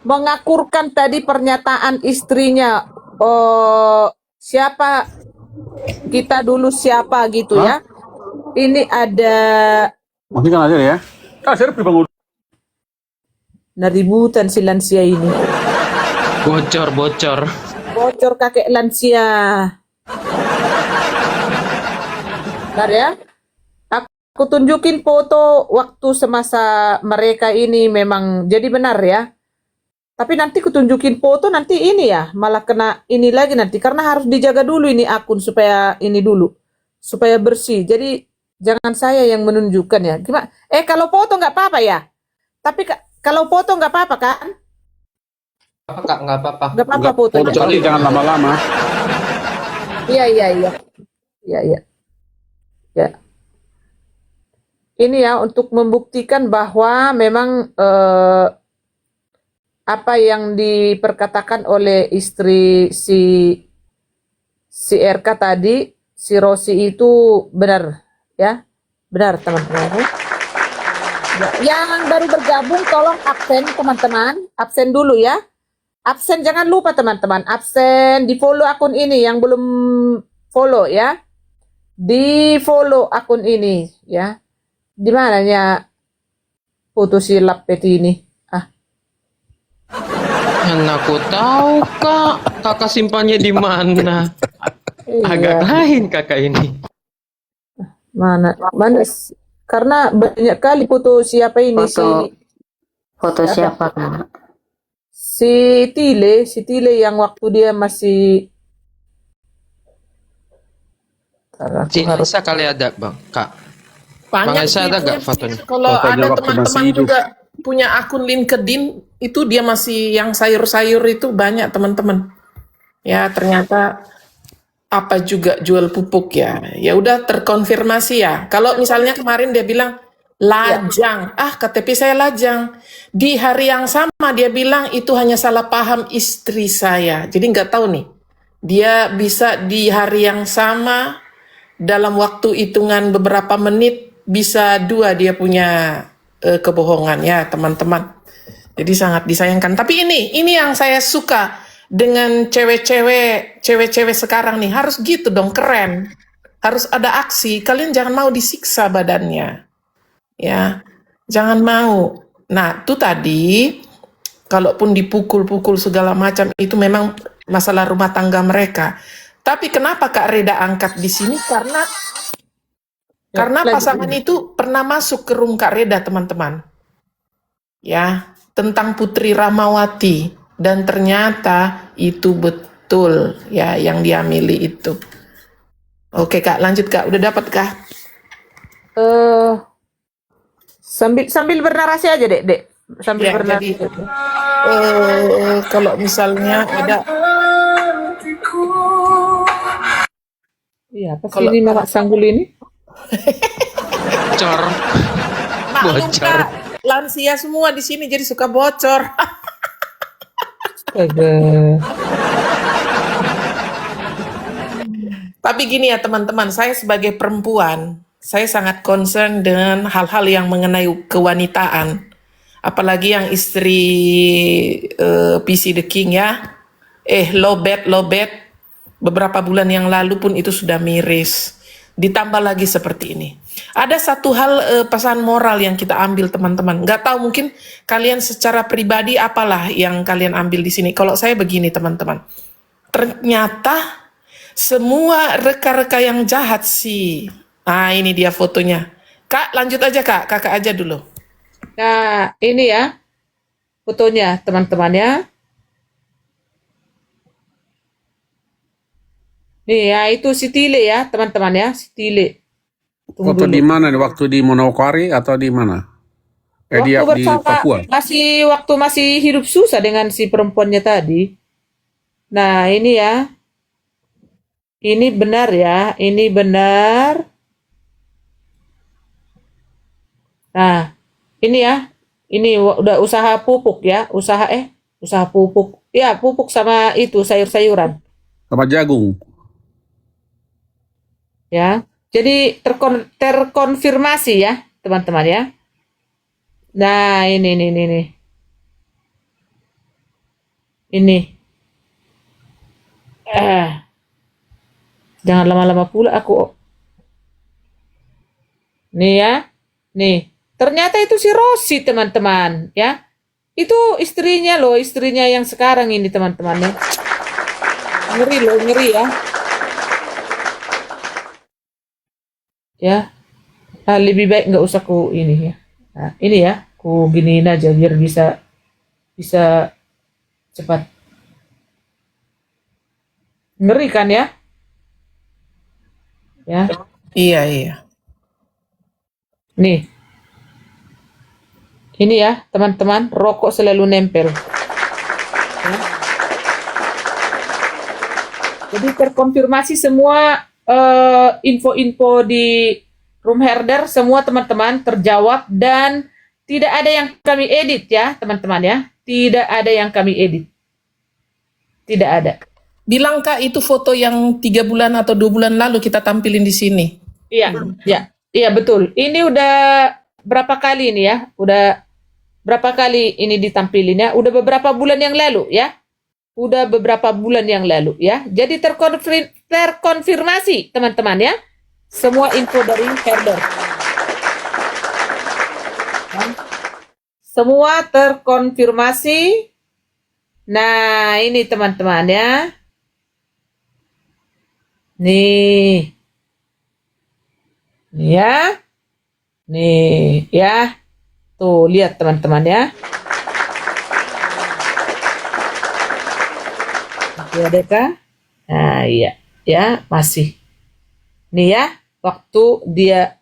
mengakurkan tadi pernyataan istrinya. Oh, siapa kita dulu siapa gitu Hah? ya. Ini ada Masih kan aja ya? Saya dibangun. ributan si lansia ini. Bocor, bocor. Bocor kakek lansia. Bentar ya. Aku tunjukin foto waktu semasa mereka ini memang jadi benar ya. Tapi nanti kutunjukin foto nanti ini ya, malah kena ini lagi nanti karena harus dijaga dulu ini akun supaya ini dulu, supaya bersih. Jadi jangan saya yang menunjukkan ya. Gimana? Kalau foto nggak apa-apa ya. Tapi kalau foto nggak apa-apa kan? Apa Kak? Nggak apa-apa. Nggak apa-apa Nggak- fotonya. Kecuali jangan lama-lama. Iya iya iya. Iya iya. Ya. Ini ya untuk membuktikan bahwa memang apa yang diperkatakan oleh istri si RK tadi, si Rosi itu benar ya. Benar teman-teman. Yang baru bergabung tolong absen teman-teman. Absen dulu ya. Absen jangan lupa teman-teman. Absen di follow akun ini yang belum follow ya. Di follow akun ini ya. Di mananya foto si Lapet ini? Mana aku tahu Kak. Kakak simpannya di mana? Agak Iya, lain kakak ini. mana karena banyak kali foto siapa ini Foto siapa, Kak? si Tile yang waktu dia masih Cinta kali ada Bang, Kak. Bang Banyak Aisyah sih ada itu. gak fotonya? Kalau Fotonya ada waktu masih teman-teman hidup. juga punya akun LinkedIn, itu dia masih yang sayur-sayur itu banyak teman-teman. Ya ternyata apa juga jual pupuk ya. Ya udah terkonfirmasi ya. Kalau misalnya kemarin dia bilang lajang, KTP saya lajang. Di hari yang sama dia bilang itu hanya salah paham istri saya. Jadi nggak tahu nih. Dia bisa di hari yang sama dalam waktu hitungan beberapa menit bisa dua dia punya kebohongan ya teman-teman. Jadi sangat disayangkan. Tapi ini yang saya suka dengan cewek-cewek sekarang nih, harus gitu dong, keren. Harus ada aksi. Kalian jangan mau disiksa badannya. Ya. Jangan mau. Nah, itu tadi kalaupun dipukul-pukul segala macam itu memang masalah rumah tangga mereka. Tapi kenapa Kak Reda angkat di sini? Karena pasangan itu pernah masuk ke room Kak Reda, teman-teman. Ya, tentang Putri Rahmawati, dan ternyata itu betul ya yang diamili itu. Oke Kak, lanjut Kak. Udah dapat Kak? sambil bernarasi aja dek sambil Ya, bernarasi. jadi kalau misalnya ada Iya, apa sih kalau- ini Mama Sanggul ini? Bocor. maklum Bocor. Kak, lansia semua di sini jadi suka bocor. Astaga. Tapi gini ya teman-teman, saya sebagai perempuan, saya sangat concern dengan hal-hal yang mengenai kewanitaan. Apalagi yang istri PC The King ya. Lobet. Beberapa bulan yang lalu pun itu sudah miris. Ditambah lagi seperti ini. Ada satu hal pesan moral yang kita ambil teman-teman. Nggak tahu mungkin kalian secara pribadi apalah yang kalian ambil di sini. Kalau saya begini teman-teman. Ternyata semua reka-reka yang jahat sih. Nah ini dia fotonya. Kak lanjut aja Kak. Kakak aja dulu. Nah, ini ya fotonya teman-teman ya. Nih ya, itu si Tile ya, teman-teman ya, si Tile. Tunggu Foto dulu. di mana nih? Waktu di Manokwari atau di mana? Di Papua. Waktu masih hidup susah dengan si perempuannya tadi. Nah, ini ya. Ini benar ya, ini benar. Nah, ini ya. Ini udah usaha pupuk ya, usaha pupuk. Ya, pupuk sama itu sayur-sayuran. Sama jagung. Ya. Jadi terkonfirmasi ya, teman-teman ya. Nah, ini. Ini. Jangan lama-lama pula aku. Nih ya. Nih. Ternyata itu si Rosi, teman-teman. Ya. Itu istrinya loh. Istrinya yang sekarang ini, teman-teman. Ya. Ngeri loh. Ngeri ya. Ya. Nah, lebih baik nggak usah ku ini ya. Nah, ini ya. Ku giniin aja biar bisa cepat. Ngeri kan ya? Ya. Iya, iya. Nih. Ini ya, teman-teman, rokok selalu nempel. Ya. Jadi terkonfirmasi semua info-info di room herder, semua teman-teman terjawab dan tidak ada yang kami edit ya, teman-teman ya. Tidak ada yang kami edit. Tidak ada. Bilang Kak, itu foto yang 3 bulan atau 2 bulan lalu kita tampilin di sini. Iya, iya betul. Ini udah berapa kali ini ya? Udah berapa kali ini ditampilin ya? Udah beberapa bulan yang lalu ya? Udah beberapa bulan yang lalu ya. Jadi terkonfirmasi teman-teman ya. Semua info dari herder. Semua terkonfirmasi. Nah, ini teman-teman ya. Nih. Nih ya. Nih ya. Tuh, lihat teman-teman ya. Masih ada kah? Nah, iya. Ya, masih. Nih ya, waktu dia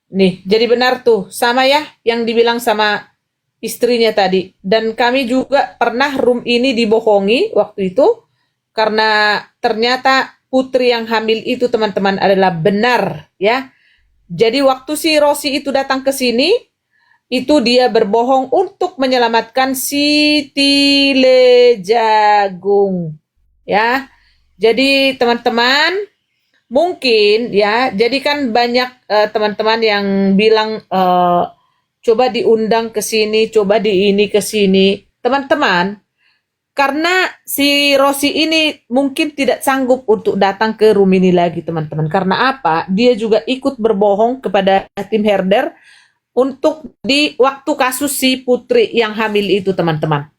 nih, jadi benar tuh, sama ya yang dibilang sama istrinya tadi. Dan kami juga pernah room ini dibohongi waktu itu karena ternyata putri yang hamil itu teman-teman adalah benar ya. Jadi waktu si Rosi itu datang ke sini, itu dia berbohong untuk menyelamatkan Siti Lejagung ya. Jadi teman-teman mungkin ya, jadi kan banyak teman-teman yang bilang coba diundang ke sini, coba di ini ke sini. Teman-teman, karena si Rosi ini mungkin tidak sanggup untuk datang ke room ini lagi, teman-teman. Karena apa? Dia juga ikut berbohong kepada tim herder untuk di waktu kasus si putri yang hamil itu, teman-teman.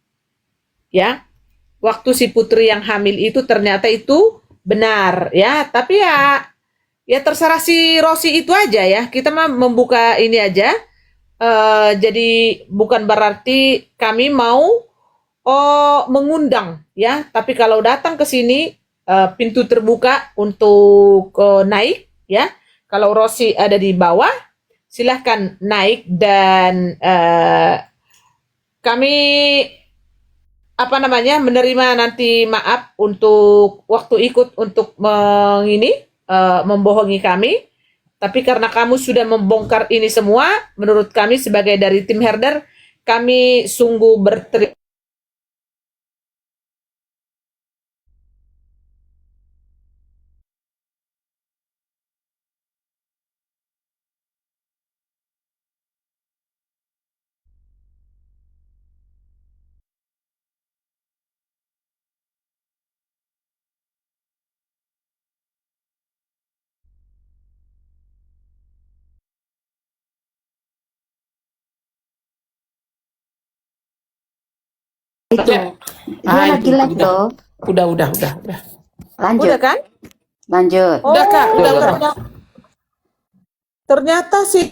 Ya. Waktu si putri yang hamil itu ternyata itu benar ya, tapi ya terserah si Rosi itu aja ya. Kita mah membuka ini aja. Jadi bukan berarti kami mau mengundang ya, tapi kalau datang ke sini pintu terbuka untuk naik ya. Kalau Rosi ada di bawah, silahkan naik dan kami menerima nanti maaf untuk waktu ikut untuk membohongi kami. Tapi karena kamu sudah membongkar ini semua, menurut kami sebagai dari tim herder, kami sungguh berterima. Itu. Dia lagi live tuh. Udah. Lanjut. Udah kan? Lanjut. Udah Kak, udah. Ternyata sih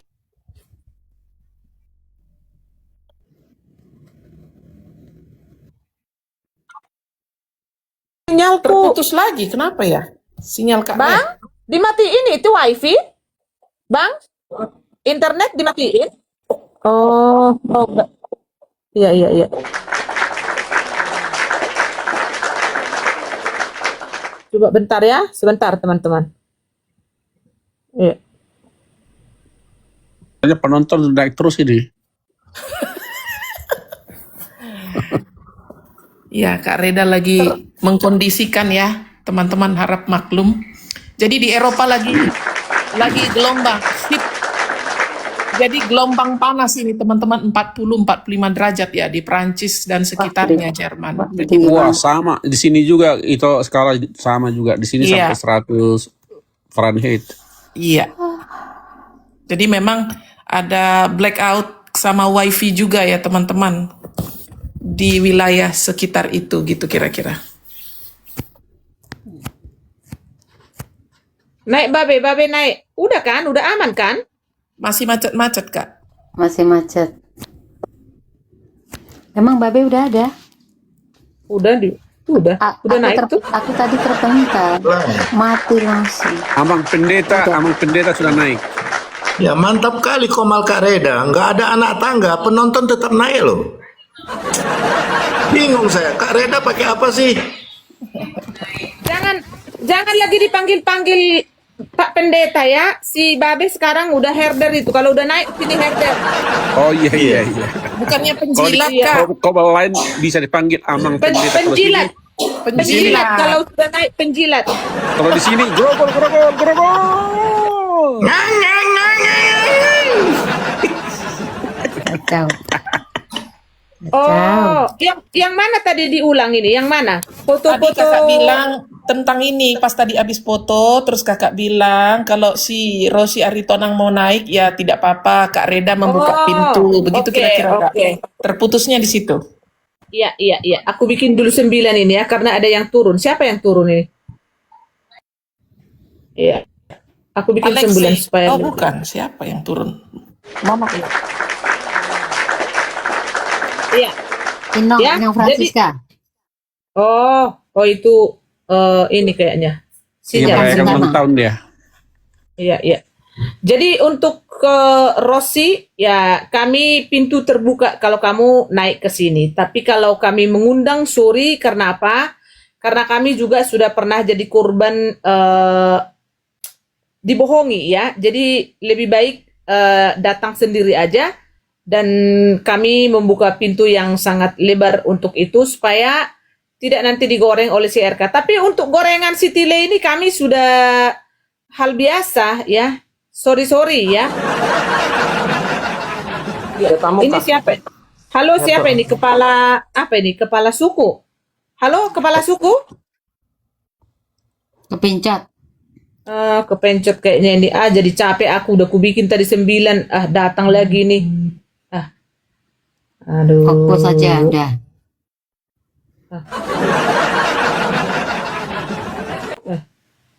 sinyalku, Terputus lagi, kenapa ya? Sinyal Kak. Bang, dimatiin itu wifi, Bang, internet dimatiin. Oh enggak. Iya. Coba bentar ya, sebentar teman-teman. Iya. Hanya penonton naik terus ini. Ya, Kak Reda lagi mengkondisikan ya, teman-teman harap maklum. Jadi di Eropa lagi gelombang. Sip. Jadi gelombang panas ini teman-teman 40-45 derajat ya di Prancis dan sekitarnya Jerman. Wah, sama. Di sini juga itu skala sama juga. Di sini Iya. sampai 100 Fahrenheit. Iya. Jadi memang ada blackout sama wifi juga ya teman-teman di wilayah sekitar itu gitu kira-kira. Naik babe naik. Udah kan? Udah aman kan? Masih macet-macet Kak. Masih macet. Emang Babe udah ada? Udah udah Aku, naik tuh. aku tadi terpental. Mati langsung. Amang pendeta sudah naik. Ya mantap kali Komal Kak Reda. Nggak ada anak tangga, penonton tetap naik loh. Bingung saya, Kak Reda pakai apa sih? Jangan lagi dipanggil-panggil Pak Pendeta ya. Si Babe sekarang udah herder itu. Kalau udah naik sini herder. Oh iya. Bukannya penjilat Kak. Kalau lain bisa dipanggil Amang pendeta. Kalau Penjilat. sini- Penjilat kalau sudah naik penjilat. Kalau di sini grogol. Ngang, ngang, ngang, ngang. Kacau. Oh, yang mana tadi diulang ini? Yang mana? Tadi Foto-foto. kakak bilang tentang ini pas tadi habis foto, terus kakak bilang kalau si Rosi Aritonang mau naik ya tidak apa-apa, Kak Reda membuka Oh, pintu, begitu oke, kira-kira Kak. oke. Terputusnya di situ. Iya. Aku bikin dulu 9 ini ya, karena ada yang turun. Siapa yang turun ini? Iya. Aku bikin 9 supaya. Oh bukan, siapa yang turun? Mama ya. Iya. Inong, Ya, Inong Francisca. Oh itu ini kayaknya. Iya, Sinyal. merayakan Sama. ulang tahun dia. Iya. Jadi untuk ke Rossi ya kami pintu terbuka kalau kamu naik ke sini. Tapi kalau kami mengundang sorry karena apa? Karena kami juga sudah pernah jadi korban dibohongi ya. Jadi lebih baik datang sendiri aja dan kami membuka pintu yang sangat lebar untuk itu supaya tidak nanti digoreng oleh CRK. Tapi untuk gorengan Sitile ini kami sudah hal biasa ya. Sorry ya. Ini siapa? Halo siapa ini? Kepala apa ini? Kepala suku. Halo kepala suku? Kepencet. Kepencet kayaknya ini. Jadi capek aku udah kubikin tadi 9. Datang lagi nih. Aduh. Fokus saja udah.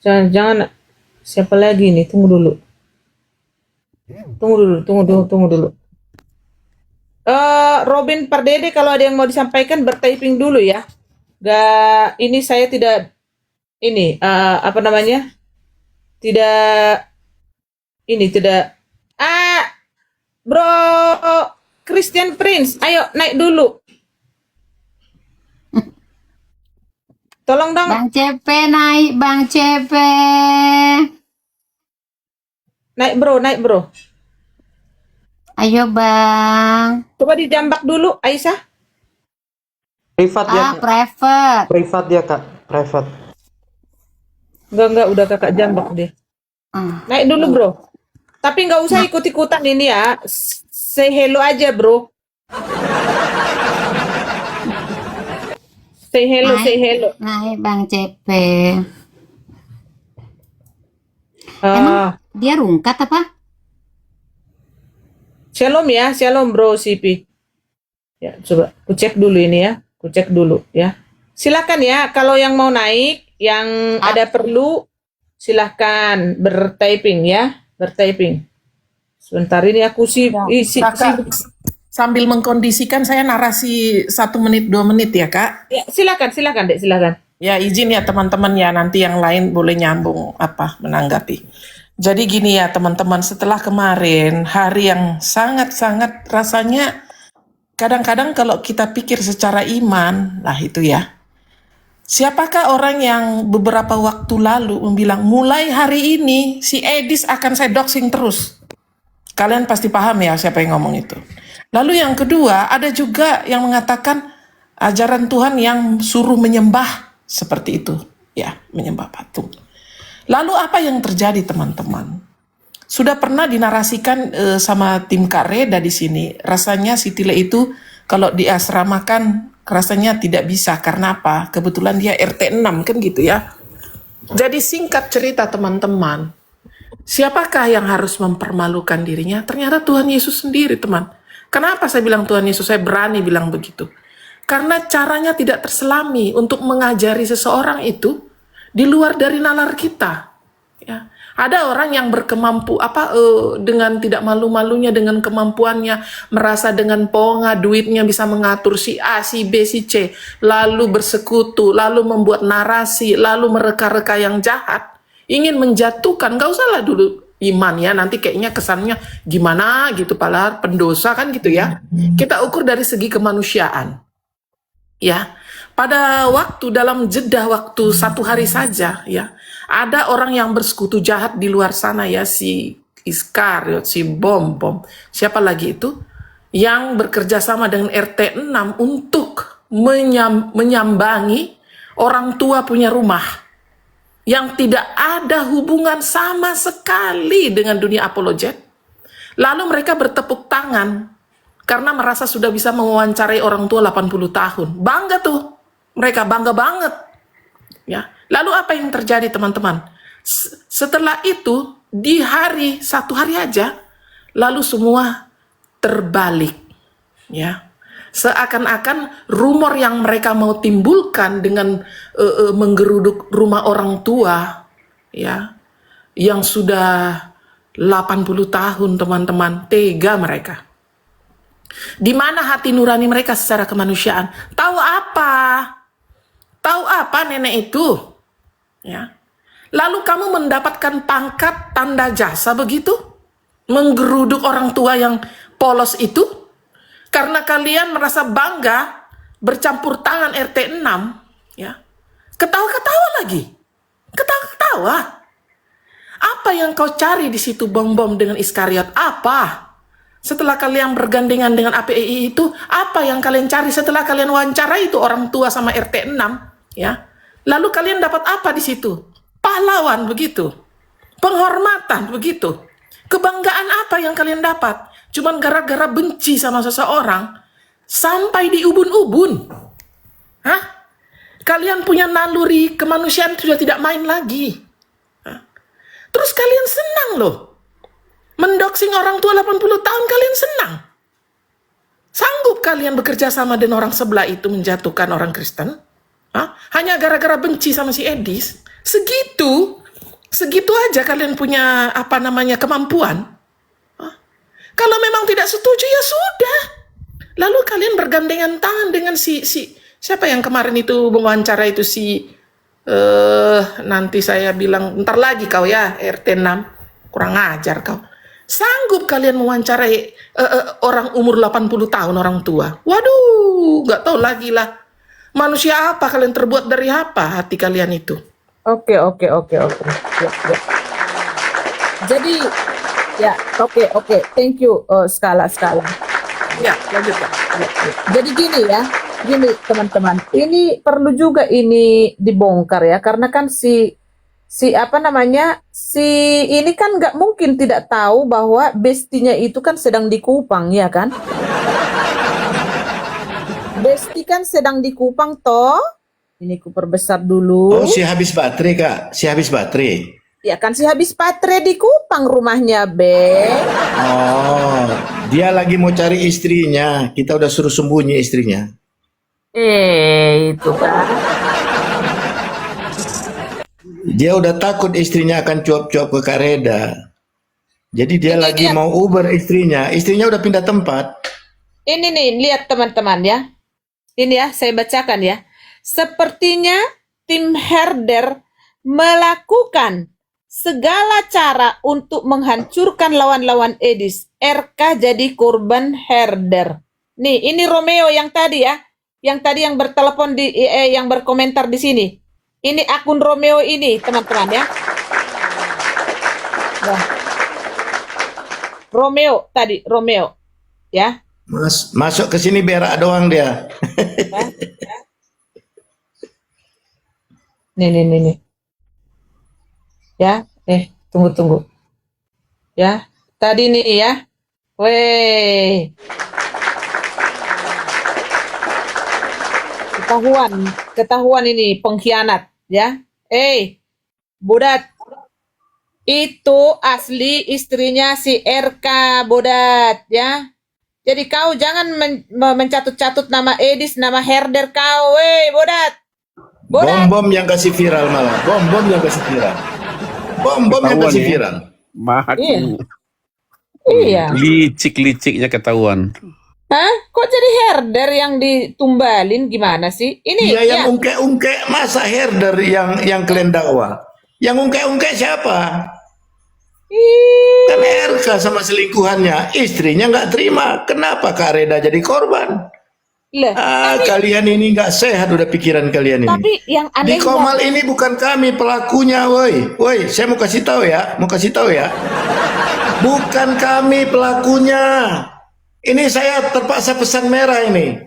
Jangan siapa lagi nih? Tunggu dulu. Robin Pardede kalau ada yang mau disampaikan bertyping dulu ya. Ini saya tidak apa namanya? Tidak Bro Christian Prince, ayo naik dulu. Tolong dong, Bang CP naik, Bang CP. naik bro. Ayo Bang. Coba dijambak dulu, Aisyah. Privat ya, Kak. Private. Privat ya, Kak. Privat. Enggak, udah kakak jambak deh. Naik dulu bro. Tapi nggak usah ikut-ikutan ini ya. Say hello aja bro. Say hello. Naik Bang CP. Ah, Emang dia rungkat apa? Shalom ya, shalom bro CP. Ya, coba ku cek dulu ini ya. Silakan ya, kalau yang mau naik, yang ada perlu, silakan bertyping ya, bertyping. Sebentar ini aku Kakak, sambil mengkondisikan saya narasi 1 menit 2 menit ya Kak. ya, silakan Dek, silakan. Ya izin ya teman-teman ya, nanti yang lain boleh nyambung menanggapi. Jadi gini ya teman-teman, setelah kemarin hari yang sangat-sangat rasanya kadang-kadang kalau kita pikir secara iman, lah itu ya. Siapakah orang yang beberapa waktu lalu membilang mulai hari ini si Edis akan saya doxing terus? Kalian pasti paham ya siapa yang ngomong itu. Lalu yang kedua, ada juga yang mengatakan ajaran Tuhan yang suruh menyembah seperti itu. Ya, menyembah patung. Lalu apa yang terjadi teman-teman? sudah pernah dinarasikan sama tim Kak Reda di sini. Rasanya si Tile itu kalau diasramakan rasanya tidak bisa. Karena apa? Kebetulan dia RT 6 kan gitu ya. Jadi singkat cerita teman-teman, siapakah yang harus mempermalukan dirinya? Ternyata Tuhan Yesus sendiri, teman. Kenapa saya bilang Tuhan Yesus? Saya berani bilang begitu. Karena caranya tidak terselami untuk mengajari seseorang itu di luar dari nalar kita. Ya. Ada orang yang dengan tidak malu-malunya dengan kemampuannya, merasa dengan ponga duitnya bisa mengatur si A, si B, si C, lalu bersekutu, lalu membuat narasi, lalu mereka-reka yang jahat, ingin menjatuhkan. Gak usah lah dulu iman ya, nanti kayaknya kesannya gimana gitu, padahal pendosa kan gitu ya. Kita ukur dari segi kemanusiaan. Ya, pada dalam jeda waktu 1 hari saja ya, ada orang yang bersekutu jahat di luar sana ya, si Iskariot, si Bom, siapa lagi itu, yang bekerja sama dengan RT 6 untuk menyambangi orang tua punya rumah yang tidak ada hubungan sama sekali dengan dunia apologet. Lalu mereka bertepuk tangan karena merasa sudah bisa mewawancarai orang tua 80 tahun. Bangga tuh. Mereka bangga banget. Ya. Lalu apa yang terjadi teman-teman? Setelah itu, di 1 hari aja, lalu semua terbalik. Ya. Seakan-akan rumor yang mereka mau timbulkan dengan menggeruduk rumah orang tua, ya, yang sudah 80 tahun teman-teman, tega mereka. Di mana hati nurani mereka secara kemanusiaan? Tahu apa? Tahu apa nenek itu? Ya. Lalu kamu mendapatkan pangkat tanda jasa begitu? Menggeruduk orang tua yang polos itu? Karena kalian merasa bangga bercampur tangan RT 6, ya. Ketawa-ketawa lagi. Ketawa-ketawa. Apa yang kau cari di situ Bom dengan Iskariot? Apa? Setelah kalian bergandengan dengan API itu, apa yang kalian cari setelah kalian wawancara itu orang tua sama RT 6? Ya, lalu kalian dapat apa di situ? Pahlawan begitu, penghormatan begitu, kebanggaan apa yang kalian dapat? Cuman gara-gara benci sama seseorang sampai di ubun-ubun. Hah? Kalian punya naluri kemanusiaan sudah tidak main lagi. Hah? Terus kalian senang loh, mendoxing orang tua 80 tahun kalian senang. Sanggup kalian bekerja sama dengan orang sebelah itu menjatuhkan orang Kristen? Hah? Hanya gara-gara benci sama si Edis? Segitu aja kalian punya kemampuan? Hah? Kalau memang tidak setuju ya sudah. Lalu kalian bergandengan tangan dengan siapa yang kemarin itu mewawancara itu nanti saya bilang ntar lagi kau ya RT 6, kurang ajar kau. Sanggup kalian mewawancarai orang umur 80 tahun orang tua? Waduh, nggak tahu lagi lah. Manusia apa kalian, terbuat dari apa hati kalian itu? Oke. Ya. Jadi, ya, oke. Thank you, skala. Ya, lanjut Pak. Jadi gini teman-teman. Ini perlu juga ini dibongkar ya, karena kan si ini kan nggak mungkin tidak tahu bahwa bestinya itu kan sedang dikupang, ya kan? Besti kan sedang dikupang toh. Ini ku perbesar dulu. Oh, si habis baterai, Kak. Si habis baterai. Ya kan si habis baterai dikupang rumahnya, Be. Oh, dia lagi mau cari istrinya. Kita udah suruh sembunyi istrinya. Itu kan. Dia udah takut istrinya akan cuap-cuap ke Kak Reda. Jadi dia lagi lihat. mau Uber istrinya. Istrinya udah pindah tempat. Ini nih, lihat teman-teman ya. Ini ya, saya bacakan ya. Sepertinya tim herder melakukan segala cara untuk menghancurkan lawan-lawan Edis. RK jadi korban herder. Nih, ini Romeo yang tadi ya. Yang tadi yang bertelepon yang berkomentar di sini. Ini akun Romeo ini, teman-teman ya. Nah. Romeo. Ya. Masuk ke sini berak doang dia. Nih. Ya, tunggu. Ya, tadi nih ya. Weh, ketahuan ini pengkhianat ya. Bodat, itu asli istrinya si RK, Bodat ya. Jadi kau jangan mencatut-catut nama Edis, nama herder kau, Bodat. Bodat. Bom-bom yang kasih viral malah. Bom-bom yang kasih viral. Bom-bom yang Ketahuan kasih ya. viral. Iya. Makin Iya. licik-liciknya ketahuan. Hah? Kok jadi herder yang ditumbalin gimana sih? Ini Dia yang ya. ungkek-ungkek, masa herder yang kalian dakwa? Yang ungkek-ungkek siapa? Ih, Kan RK sama selingkuhannya, istrinya nggak terima. Kenapa Kak Reda jadi korban? lah, Kalian ini nggak sehat udah pikiran kalian ini. tapi yang Di anehnya Komal ini bukan kami pelakunya, woi. Saya mau kasih tahu ya, Bukan kami pelakunya. Ini saya terpaksa pesan merah ini.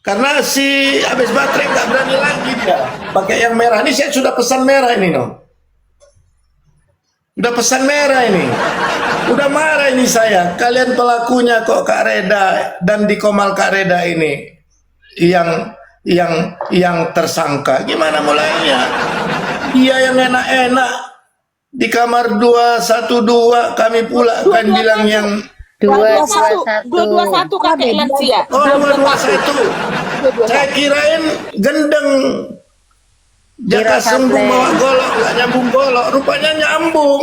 Karena si habis baterai nggak berani lagi dia pakai yang merah. Ini saya sudah pesan merah ini, Udah pesan merah ini. Udah marah ini saya. Kalian pelakunya kok Kak Reda dan di Komal Kak Reda ini yang tersangka. Gimana mulainya? Dia yang enak-enak di kamar 212, kami pula kan bilang yang 221 kakek lansia. 221. Saya kirain gendeng. Jaka sembung bawa golok, nggak nyambung golok. Rupanya nyambung.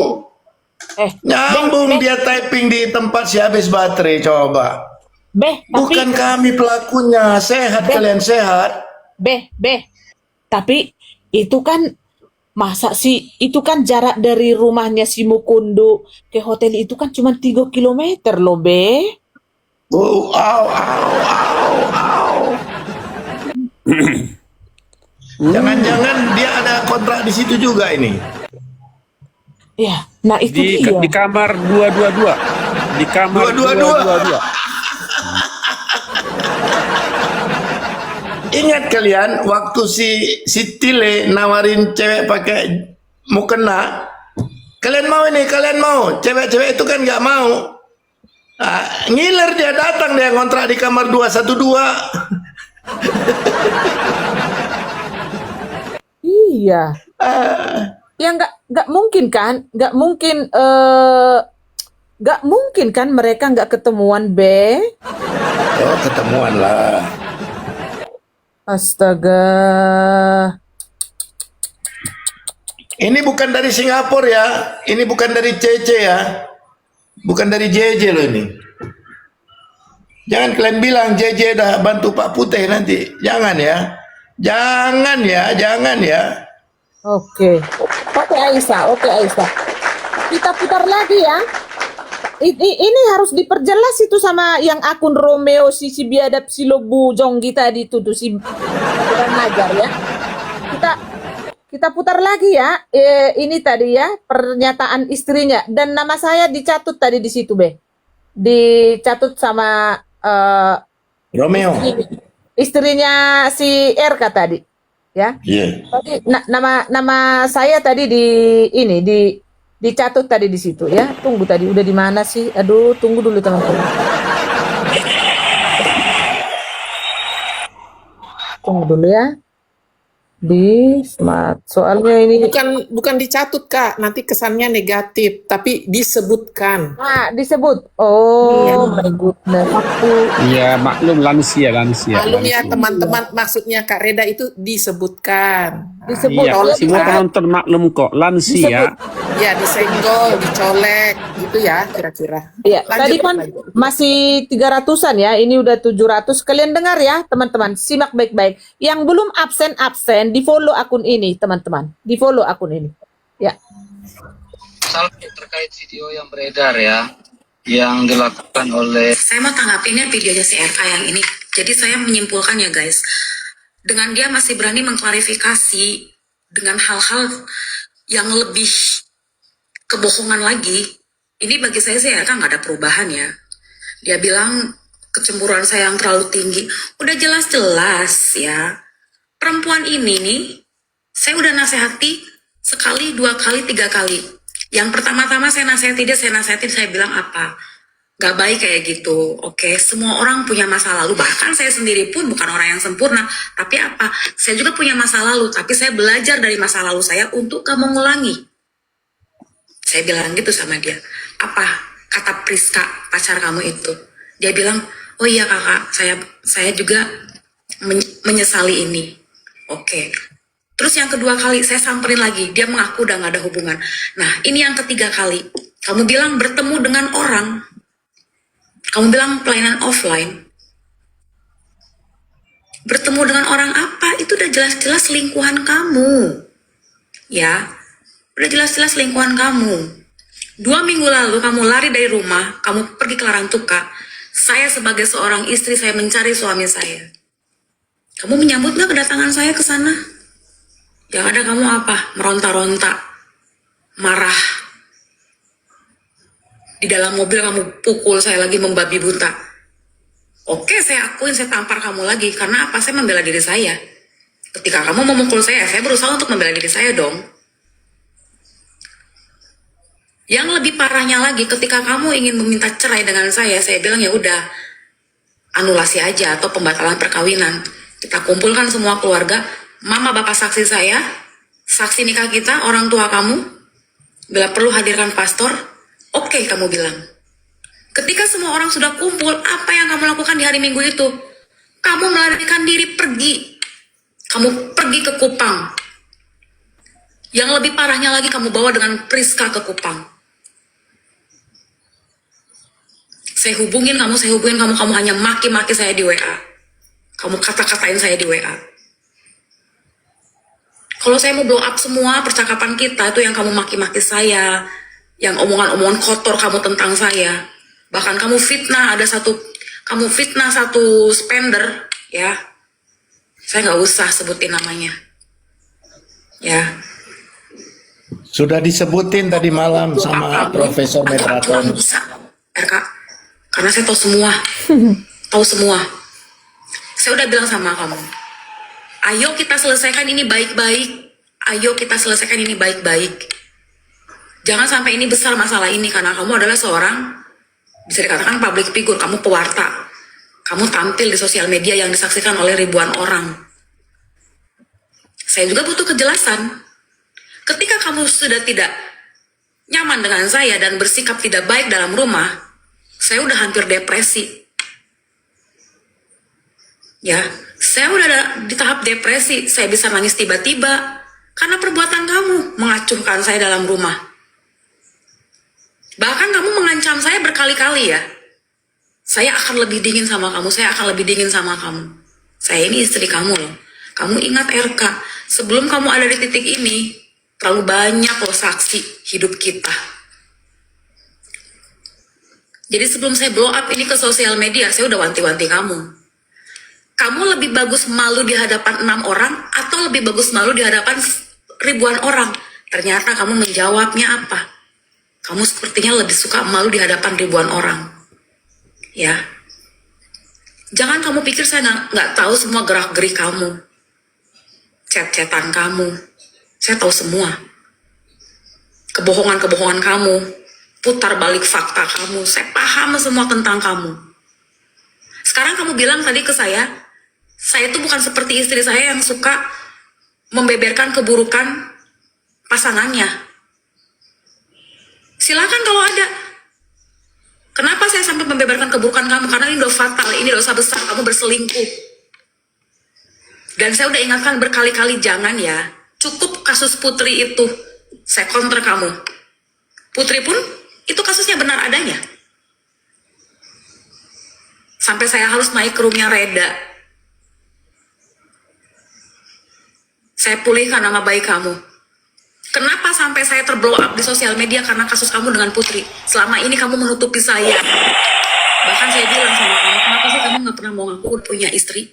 Nyambung dia typing di tempat si habis baterai, coba. Bukan kami pelakunya. Sehat kalian sehat. Tapi itu kan masa sih, itu kan jarak dari rumahnya si Mukundo ke hotel itu kan cuma 3 kilometer loh, Oh, au. Jangan-jangan dia ada kontrak di situ juga ini. Ya, nah itu dia. Di kamar 222. Di kamar 222. Ingat kalian waktu si Tile nawarin cewek pakai mukena, kalian mau, cewek-cewek itu kan nggak mau. Ngiler dia datang dia ngontrak di kamar 212. Iya. Ya nggak mungkin kan? Nggak mungkin kan mereka nggak ketemuan, Oh, ketemuan lah. Astaga. Ini bukan dari Singapura ya. Ini bukan dari CC ya. Bukan dari JJ loh ini. Jangan kalian bilang JJ dah bantu Pak Putih nanti. Jangan ya. Jangan ya. Oke, Aisyah. Kita putar lagi ya. Ini harus diperjelas itu sama yang akun Romeo si biadab si Lobu Jonggi tadi itu tuh si kurang ajar ya. Kita putar lagi ya. Ini tadi ya pernyataan istrinya dan nama saya dicatut tadi di situ, Dicatut sama Romeo. Istrinya si RK tadi. Ya. Iya. Tadi nama saya tadi dicatut tadi di situ ya. Tunggu tadi udah di mana sih? Aduh, tunggu dulu teman-teman. Tunggu dulu ya. Di smart. Soalnya ini Bukan dicatut, Kak. Nanti kesannya negatif, tapi disebutkan. disebut. Oh my goodness. Iya, maklum lansia. Maklum ya teman-teman, maksudnya Kak Reda itu disebutkan. Disebut. Iya, Oh, semua penonton maklum kok, lansia. Ya, disenggol, dicolek, gitu ya kira-kira. Iya, Lanjut, tadi kan lanjut. masih 300-an ya, ini udah 700. Kalian dengar ya, teman-teman, simak baik-baik. Yang belum absen, di-follow akun ini, teman-teman. Di-follow akun ini. Ya. Terkait video yang beredar ya, yang dilakukan oleh... Saya mau tanggapinnya videonya si RK yang ini. Jadi saya menyimpulkan ya guys, dengan dia masih berani mengklarifikasi dengan hal-hal yang lebih kebohongan lagi, ini bagi saya sih RK nggak ada perubahan ya. Dia bilang kecemburuan saya yang terlalu tinggi, udah jelas-jelas ya. Perempuan ini nih, saya udah nasihati sekali, 2 kali, 3 kali. Yang pertama-tama saya nasihati dia, saya bilang apa? Gak baik kayak gitu, oke? Semua orang punya masa lalu, bahkan saya sendiri pun bukan orang yang sempurna. Tapi apa? Saya juga punya masa lalu, tapi saya belajar dari masa lalu saya untuk gak mengulangi. Saya bilang gitu sama dia. Apa kata Priska, pacar kamu itu? Dia bilang, oh iya kakak, saya juga menyesali ini. Oke. Terus yang kedua kali saya samperin lagi, dia mengaku udah gak ada hubungan. Nah ini yang ketiga kali, kamu bilang bertemu dengan orang, kamu bilang pelayanan offline. Bertemu dengan orang apa? Itu udah jelas-jelas selingkuhan kamu. Ya, udah jelas-jelas selingkuhan kamu. 2 minggu lalu kamu lari dari rumah, kamu pergi ke Larantuka. Saya sebagai seorang istri, saya mencari suami saya. Kamu menyambut gak kedatangan saya ke sana? Yang ada kamu apa? Meronta-ronta, marah. Di dalam mobil kamu pukul saya lagi membabi buta. Oke, saya akuin, saya tampar kamu lagi. Karena apa? Saya membela diri saya. Ketika kamu memukul saya berusaha untuk membela diri saya dong. Yang lebih parahnya lagi, ketika kamu ingin meminta cerai dengan saya bilang ya udah, anulasi aja atau pembatalan perkawinan. Kita kumpulkan semua keluarga, mama bapak saksi saya, saksi nikah kita, orang tua kamu, bila perlu hadirkan pastor, oke, kamu bilang. Ketika semua orang sudah kumpul, apa yang kamu lakukan di hari Minggu itu? Kamu melarikan diri pergi. Kamu pergi ke Kupang. Yang lebih parahnya lagi, kamu bawa dengan Priska ke Kupang. Saya hubungin kamu, kamu hanya maki-maki saya di WA. Kamu kata-katain saya di WA. Kalau saya mau blow up semua percakapan kita, itu yang kamu maki-maki saya, yang omongan-omongan kotor kamu tentang saya. Bahkan kamu fitnah satu spender, ya. Saya nggak usah sebutin namanya. Ya. Sudah disebutin tadi malam sama Profesor Metraton. Bisa, RK. Karena saya tahu semua. Tahu semua. Saya udah bilang sama kamu. Ayo kita selesaikan ini baik-baik. Ayo kita selesaikan ini baik-baik. Jangan sampai ini besar masalah ini. Karena kamu adalah seorang, bisa dikatakan public figure. Kamu pewarta. Kamu tampil di sosial media yang disaksikan oleh ribuan orang. Saya juga butuh kejelasan. Ketika kamu sudah tidak nyaman dengan saya dan bersikap tidak baik dalam rumah, saya udah hampir depresi. Ya, saya udah di tahap depresi. Saya bisa nangis tiba-tiba karena perbuatan kamu mengacuhkan saya dalam rumah. Bahkan kamu mengancam saya berkali-kali ya. Saya akan lebih dingin sama kamu, saya akan lebih dingin sama kamu. Saya ini istri kamu loh. Kamu ingat RK, sebelum kamu ada di titik ini, terlalu banyak loh saksi hidup kita. Jadi sebelum saya blow up ini ke sosial media, saya udah wanti-wanti kamu. Kamu lebih bagus malu di hadapan 6 orang atau lebih bagus malu di hadapan ribuan orang? Ternyata kamu menjawabnya apa? Kamu sepertinya lebih suka malu di hadapan ribuan orang. Ya. Jangan kamu pikir saya nggak tahu semua gerak-gerik kamu. Chat-chatan kamu. Saya tahu semua. Kebohongan-kebohongan kamu. Putar balik fakta kamu. Saya paham semua tentang kamu. Sekarang kamu bilang tadi ke saya itu bukan seperti istri saya yang suka membeberkan keburukan pasangannya. Silakan kalau ada. Kenapa saya sampai membeberkan keburukan kamu? Karena ini udah fatal, ini dosa besar, kamu berselingkuh. Dan saya udah ingatkan berkali-kali, jangan ya. Cukup kasus Putri itu, saya counter kamu. Putri pun, itu kasusnya benar adanya. Sampai saya harus naik ke roomnya Reda. Saya pulihkan nama baik kamu. Kenapa sampai saya terblow up di sosial media karena kasus kamu dengan Putri? Selama ini kamu menutupi saya. Bahkan saya bilang sama kamu, kenapa sih kamu gak pernah mau ngaku punya istri?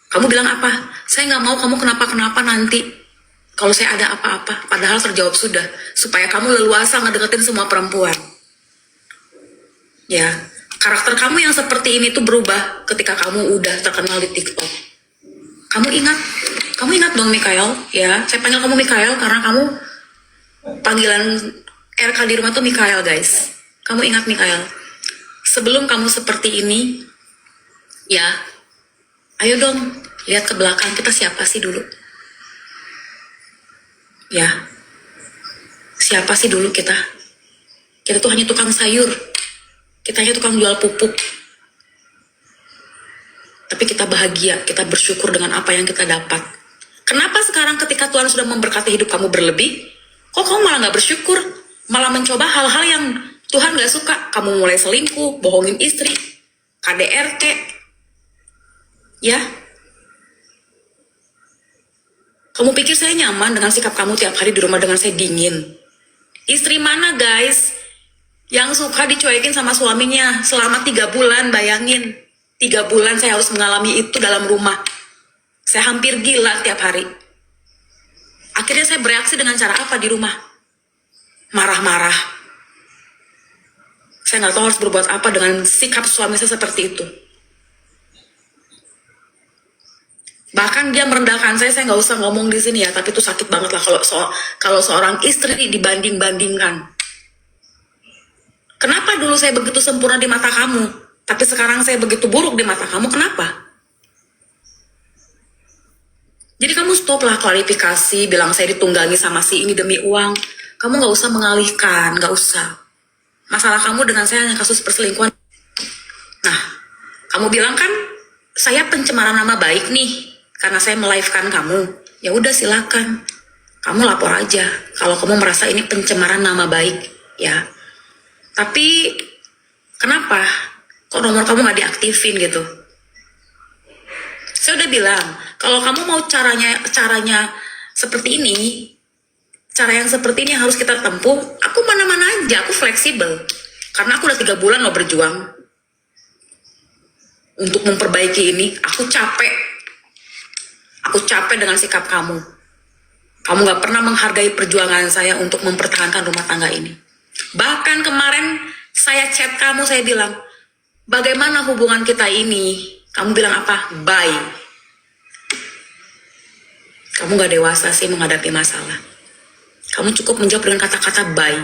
Kamu bilang apa? Saya gak mau kamu kenapa-kenapa nanti. Kalau saya ada apa-apa. Padahal terjawab sudah. Supaya kamu leluasa ngedeketin semua perempuan. Ya, karakter kamu yang seperti ini tuh berubah ketika kamu udah terkenal di TikTok. Kamu ingat dong Mikael, ya. Saya panggil kamu Mikael karena kamu panggilan RK di rumah tuh Mikael, guys. Kamu ingat Mikael? Sebelum kamu seperti ini, ya, ayo dong lihat ke belakang, kita siapa sih dulu? Ya, siapa sih dulu kita? Kita tuh hanya tukang sayur. Kita hanya tukang jual pupuk. Tapi kita bahagia, kita bersyukur dengan apa yang kita dapat. Kenapa sekarang ketika Tuhan sudah memberkati hidup kamu berlebih, kok kamu malah gak bersyukur? Malah mencoba hal-hal yang Tuhan gak suka. Kamu mulai selingkuh, bohongin istri, KDRT. Ya. Kamu pikir saya nyaman dengan sikap kamu tiap hari di rumah dengan saya dingin? Istri mana guys yang suka dicuekin sama suaminya selama 3 bulan, bayangin. 3 bulan saya harus mengalami itu dalam rumah. Saya hampir gila tiap hari. Akhirnya saya bereaksi dengan cara apa di rumah? Marah-marah. Saya nggak tahu harus berbuat apa dengan sikap suami saya seperti itu. Bahkan dia merendahkan saya nggak usah ngomong di sini ya, tapi itu sakit banget lah kalau seorang istri dibanding-bandingkan. Kenapa dulu saya begitu sempurna di mata kamu, tapi sekarang saya begitu buruk di mata kamu? Kenapa? Jadi kamu stoplah klarifikasi, bilang saya ditunggangi sama si ini demi uang. Kamu nggak usah mengalihkan, nggak usah. Masalah kamu dengan saya hanya kasus perselingkuhan. Nah, kamu bilang kan saya pencemaran nama baik nih karena saya melive-kan kamu. Ya udah silakan, kamu lapor aja kalau kamu merasa ini pencemaran nama baik, ya. Tapi kenapa kok nomor kamu nggak diaktifin gitu? Saya udah bilang, kalau kamu mau caranya seperti ini, cara yang seperti ini harus kita tempuh, aku mana-mana aja, aku fleksibel. Karena aku udah 3 bulan loh berjuang untuk memperbaiki ini. Aku capek. Aku capek dengan sikap kamu. Kamu gak pernah menghargai perjuangan saya untuk mempertahankan rumah tangga ini. Bahkan kemarin saya chat kamu, saya bilang, bagaimana hubungan kita ini? Kamu bilang apa? Bye. Kamu gak dewasa sih menghadapi masalah. Kamu cukup menjawab dengan kata-kata bye.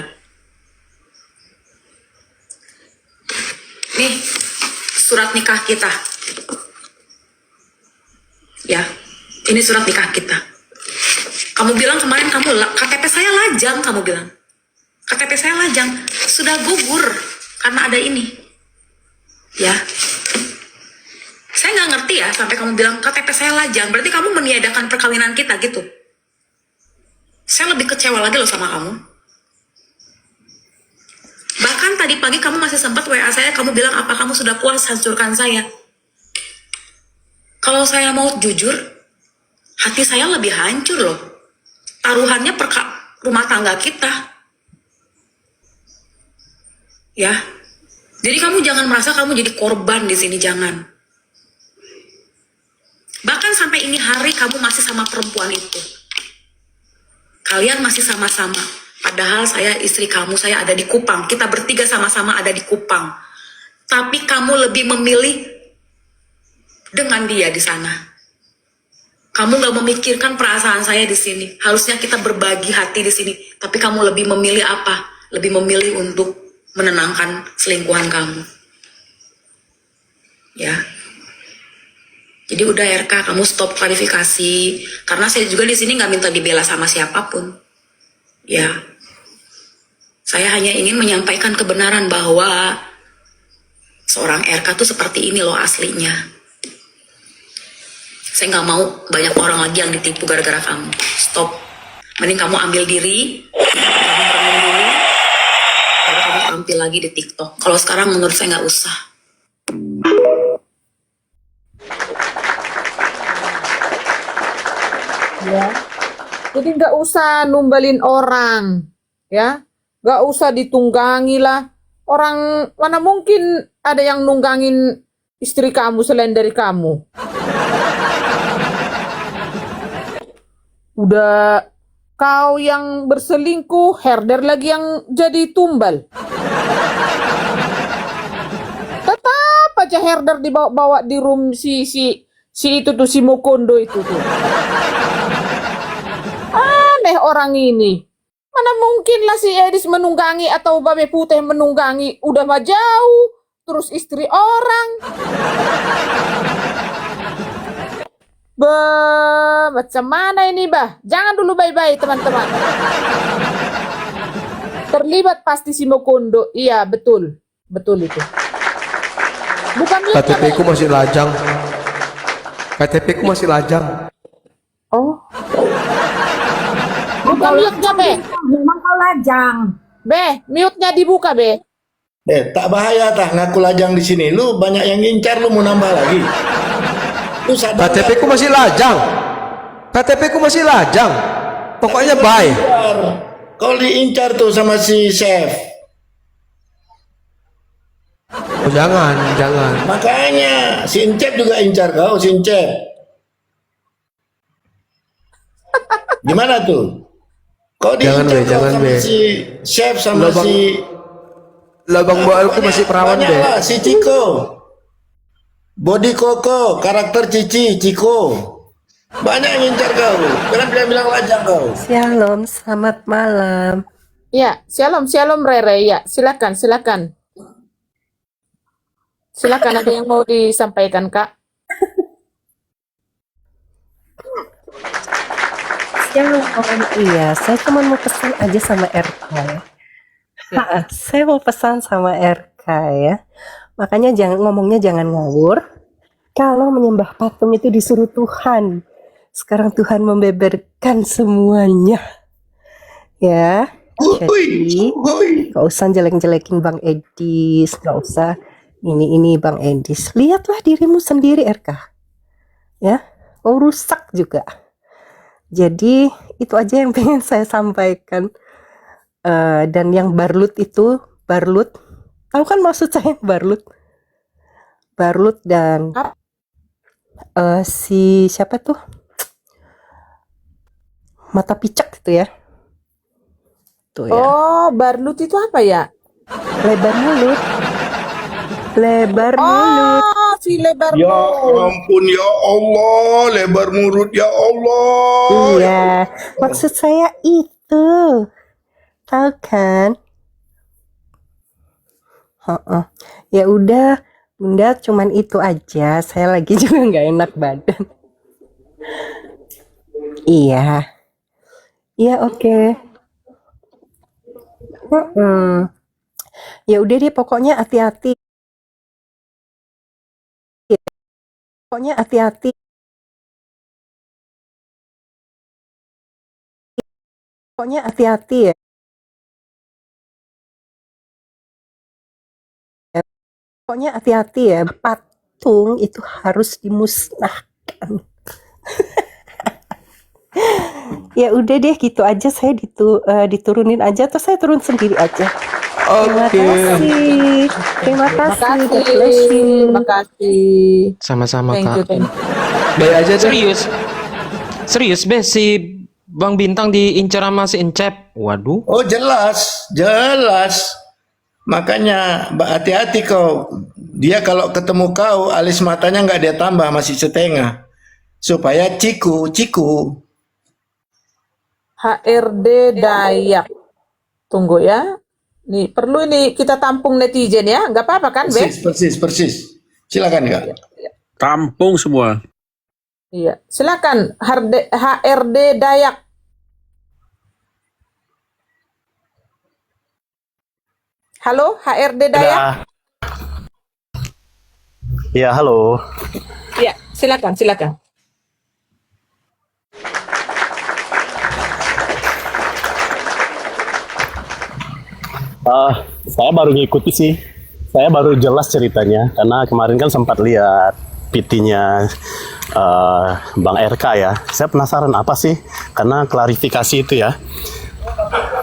Nih, surat nikah kita. Ya, ini surat nikah kita. Kamu bilang kemarin KTP saya lajang, kamu bilang. KTP saya lajang, sudah gugur karena ada ini. Ya. Saya nggak ngerti ya sampai kamu bilang KTP saya lajang, berarti kamu meniadakan perkawinan kita gitu. Saya lebih kecewa lagi loh sama kamu. Bahkan tadi pagi kamu masih sempat WA saya, kamu bilang apa kamu sudah puas hancurkan saya. Kalau saya mau jujur, hati saya lebih hancur loh. Taruhannya rumah tangga kita. Ya. Jadi kamu jangan merasa kamu jadi korban di sini, jangan. Bahkan sampai ini hari kamu masih sama perempuan itu. Kalian masih sama-sama. Padahal saya istri kamu, saya ada di Kupang. Kita bertiga sama-sama ada di Kupang. Tapi kamu lebih memilih dengan dia di sana. Kamu gak memikirkan perasaan saya di sini. Harusnya kita berbagi hati di sini. Tapi kamu lebih memilih apa? Lebih memilih untuk menenangkan selingkuhan kamu. Ya. Jadi udah RK, kamu stop klarifikasi. Karena saya juga di sini nggak minta dibela sama siapapun. Ya, saya hanya ingin menyampaikan kebenaran bahwa seorang RK tuh seperti ini loh aslinya. Saya nggak mau banyak orang lagi yang ditipu gara-gara kamu. Stop. Mending kamu ambil diri, kamu renung dulu, baru kamu tampil lagi di TikTok. Kalau sekarang menurut saya nggak usah. Ya. Jadi nggak usah numbalin orang, ya, nggak usah ditunggangi lah. Orang mana mungkin ada yang nunggangin istri kamu selain dari kamu. Udah kau yang berselingkuh, herder lagi yang jadi tumbal. Tetap aja herder dibawa-bawa di room si itu tuh, si Mukondo itu tuh. Aneh orang ini. Mana mungkin lah si Edis menunggangi atau Babe Putih menunggangi, udah mah jauh, terus istri orang. Macam mana ini, Bah? Jangan dulu bye-bye, teman-teman. Terlibat pasti si Mokondo. Iya, betul. Betul itu. Bukan mute, KTP ku masih lajang. KTP ku masih lajang. Oh. Buka mute-nya, Be. Memang kau lajang. Be, mute-nya dibuka, Be. Tak bahaya tah ngaku lajang di sini. Lu banyak yang ngincar, lu mau nambah lagi. Lu sadar KTP ku masih lajang. KTP ku masih lajang. Pokoknya bye. Kau diincar tuh sama si chef. Oh, jangan. Makanya si Incep juga incar kau, si Incep. Gimana tuh? Kau diincar jangan, sama Be. si chef sama Lobang- si Labang Boalku masih perawan banyak deh. lah, si Ciko. Body Koko, karakter Ciko. Banyak yang ngincar kau. Jangan bilang lajang kau. Shalom, selamat malam. Ya, shalom Rere. Ya, silakan. Silakan, ada yang mau disampaikan, Kak? Shalom, iya, saya cuma mau pesan aja sama RK ya. Saya mau pesan sama RK ya. Makanya ngomongnya jangan ngawur. Kalau menyembah patung itu disuruh Tuhan. Sekarang Tuhan membeberkan semuanya. Ya. Jadi gak usah jelek-jelekin Bang Edis, gak usah ini Bang Edis. Lihatlah dirimu sendiri RK. Ya, kau rusak juga. Jadi itu aja yang pengen saya sampaikan. Dan yang barlut itu, tahu kan maksud saya barlut? Barlut dan si siapa tuh? Mata picak gitu ya. Tuh ya. Oh, barlut itu apa ya? Lebar mulut. Oh, si lebar Ya mulut. ampun ya Allah, lebar mulut ya Allah. Iya, maksud saya itu. Tahu kan? Ya udah, Bunda, cuman itu aja. Saya lagi juga nggak enak badan. Iya. Iya, oke. Ya udah deh, pokoknya hati-hati. Pokoknya hati-hati. Pokoknya hati-hati ya. Pokoknya hati-hati ya. Patung itu harus dimusnahkan. Ya udah deh, gitu aja. Saya diturunin aja atau saya turun sendiri aja. Terima kasih. God bless you. Terima kasih. Sama-sama, Thank you. Kak. Baik aja deh. Serius, Be, si Bang Bintang diincar sama si Encep. Waduh. Oh jelas. Makanya hati-hati kau. Dia kalau ketemu kau, alis matanya nggak dia tambah, masih setengah. Supaya ciku. HRD Dayak. Tunggu ya. Nih, perlu ini kita tampung netizen ya. Nggak apa-apa kan, Be? Persis. Silakan Kak. Tampung semua. Iya. Silakan HRD Dayak. Halo, HRD Dayak. Ya, halo. Iya, silakan. Saya baru ngikuti sih. Saya baru jelas ceritanya karena kemarin kan sempat lihat PT-nya Bang RK ya. Saya penasaran apa sih? Karena klarifikasi itu ya.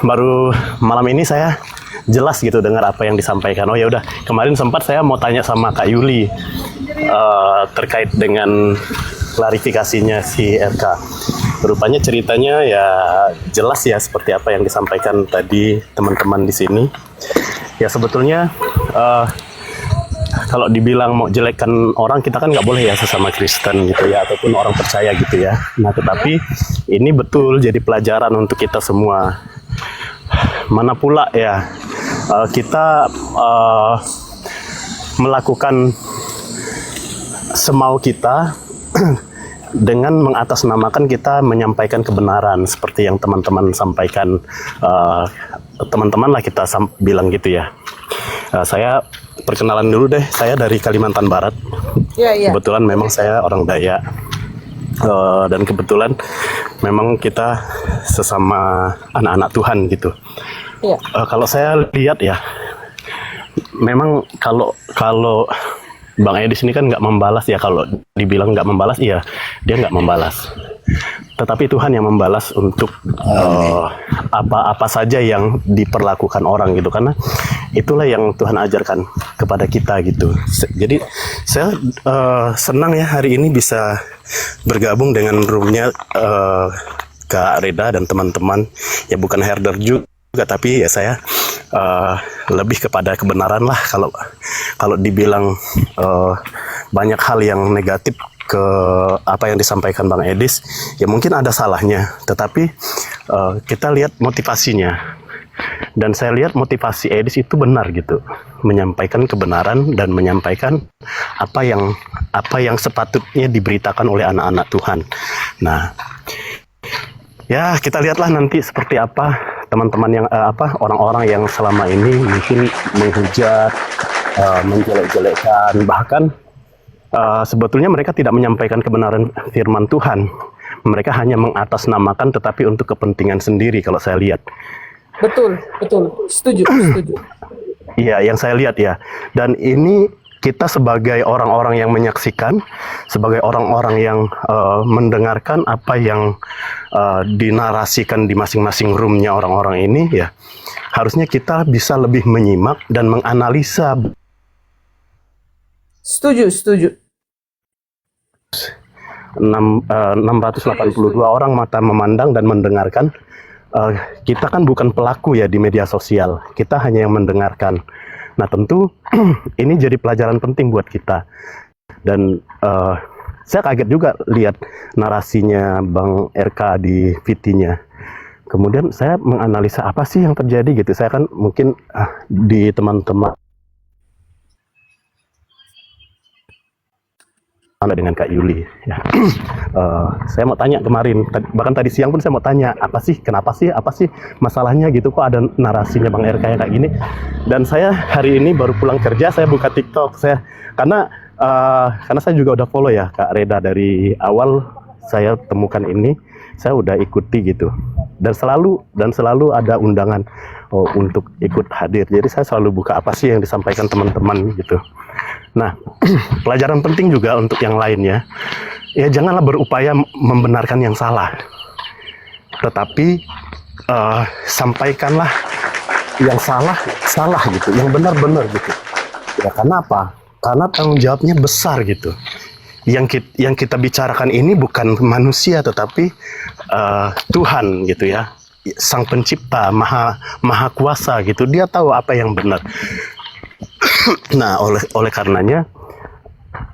Baru malam ini saya jelas gitu dengar apa yang disampaikan. Oh ya udah, kemarin sempat saya mau tanya sama Kak Yuli terkait dengan klarifikasinya si RK. Rupanya ceritanya ya jelas ya seperti apa yang disampaikan tadi teman-teman di sini. Ya sebetulnya kalau dibilang mau jelekkan orang, kita kan nggak boleh ya sesama Kristen gitu ya, ataupun orang percaya gitu ya. Nah, tetapi ini betul jadi pelajaran untuk kita semua. Mana pula ya kita melakukan semau kita dengan mengatasnamakan kita menyampaikan kebenaran seperti yang teman-teman sampaikan, teman-teman lah kita bilang gitu ya. Saya perkenalan dulu deh, saya dari Kalimantan Barat. Kebetulan memang saya orang Dayak. Dan kebetulan memang kita sesama anak-anak Tuhan gitu. Kalau saya lihat ya, memang kalau Bang Edis ini kan nggak membalas ya, kalau dibilang nggak membalas, iya dia nggak membalas. Tetapi Tuhan yang membalas untuk apa-apa saja yang diperlakukan orang gitu, karena itulah yang Tuhan ajarkan kepada kita gitu. Jadi saya senang ya hari ini bisa bergabung dengan roomnya Kak Reda dan teman-teman. Ya bukan herder juga, tapi ya saya lebih kepada kebenaran lah. Kalau dibilang banyak hal yang negatif ke apa yang disampaikan Bang Edis, ya mungkin ada salahnya, tetapi kita lihat motivasinya, dan saya lihat motivasi Edis itu benar gitu, menyampaikan kebenaran dan menyampaikan apa yang sepatutnya diberitakan oleh anak-anak Tuhan. Nah, ya kita lihatlah nanti seperti apa teman-teman yang orang-orang yang selama ini mungkin menghujat, menjelek-jelekkan, bahkan sebetulnya mereka tidak menyampaikan kebenaran firman Tuhan. Mereka hanya mengatasnamakan tetapi untuk kepentingan sendiri kalau saya lihat. Betul. Setuju. Iya, yang saya lihat ya. Dan ini kita sebagai orang-orang yang menyaksikan, sebagai orang-orang yang mendengarkan apa yang dinarasikan di masing-masing roomnya orang-orang ini ya, harusnya kita bisa lebih menyimak dan menganalisa. Setuju. 682 orang mata memandang dan mendengarkan. Kita kan bukan pelaku ya di media sosial, kita hanya yang mendengarkan. Nah tentu ini jadi pelajaran penting buat kita. Dan saya kaget juga lihat narasinya Bang RK di VT-nya. Kemudian saya menganalisa apa sih yang terjadi gitu. Saya kan mungkin di teman-teman dengan Kak Yuli ya. Saya mau tanya kemarin, bahkan tadi siang pun saya mau tanya, apa sih masalahnya gitu, kok ada narasinya Bang RK kayak gini. Dan saya hari ini baru pulang kerja, saya buka TikTok karena saya juga udah follow ya Kak Reda dari awal saya temukan ini, saya udah ikuti gitu, dan selalu ada undangan untuk ikut hadir. Jadi saya selalu buka apa sih yang disampaikan teman-teman gitu. Nah, pelajaran penting juga untuk yang lainnya, ya janganlah berupaya membenarkan yang salah, tetapi sampaikanlah yang salah gitu, yang benar gitu. Ya karena apa? Karena tanggung jawabnya besar gitu. Yang kita bicarakan ini bukan manusia, tetapi Tuhan gitu ya, Sang Pencipta, Maha Kuasa gitu. Dia tahu apa yang benar. Nah, oleh karenanya